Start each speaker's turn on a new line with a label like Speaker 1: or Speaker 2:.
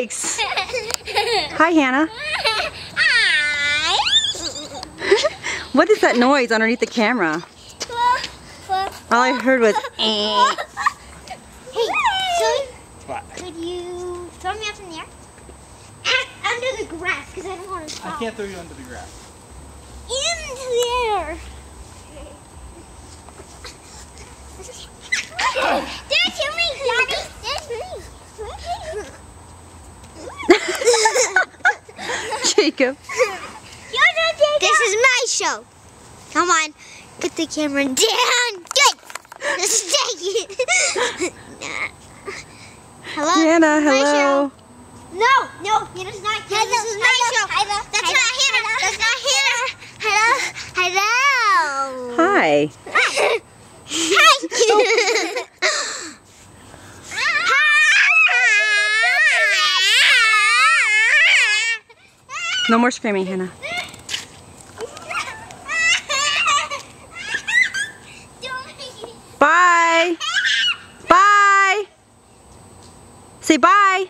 Speaker 1: Yikes! Hi, Hannah.
Speaker 2: Hi.
Speaker 1: What is that noise underneath the camera? All I heard was eh.
Speaker 2: Hey, so
Speaker 3: What?
Speaker 2: could you throw me up in the air? Under the grass, because I don't want to fall.
Speaker 3: I can't throw you under the grass.
Speaker 2: Into the air. Do it to me, Daddy.
Speaker 1: Jacob.
Speaker 2: This is my show. Come on, put the camera down. Good. Stay it. Hello.
Speaker 1: Hannah,
Speaker 2: My
Speaker 1: hello.
Speaker 2: show. No, Hannah's not here. This is my show. That's not Hannah. That's not Hannah. Hello.
Speaker 1: Hi. No more screaming, Hannah. Bye. Bye. Say bye.